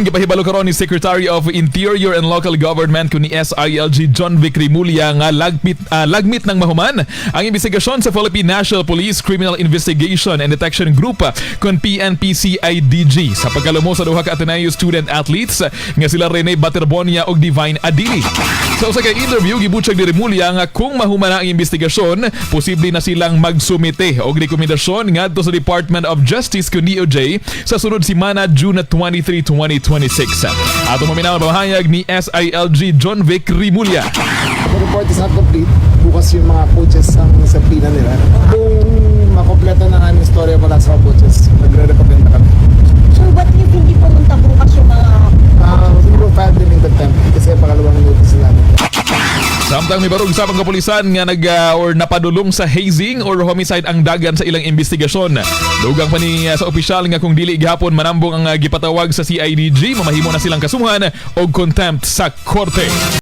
Gipahibalo karon ni Secretary of Interior and Local Government ni SILG Jonvic Remulla nga lagmit ng mahuman ang imbestigasyon sa Philippine National Police Criminal Investigation and Detection Group kon PNP-CIDG sa pagkalumos sa duha ka Ateneo student athletes nga sila Rene Baterbonia ug Divine Adili. Sa usa ka interview gibutyag ni Remulla nga kung mahuman ang imbestigasyon, posible na silang magsumite og rekomendasyon ngadto sa Department of Justice kun DOJ sa sunod semana June 23, 2026. Ato maminaw na pamahayag ni SILG Jonvic Remulla. The report is not complete. Bukas yung mga coaches ang sablina nila. Kung makompleto na ang istorya para sa coaches, magre-recommend na kami. So what if hindi pumunta bukas yung mga... Siguro file din in contempt kasi pangalawang notice namin. Samtang may barog sa pangkapulisan nga napadulong sa hazing or homicide ang dagan sa ilang investigasyon. Dugang pa ni sa opisyal nga kung dili gihapon manambong ang gipatawag sa CIDG, mamahimo na silang kasumuhan og contempt sa korte.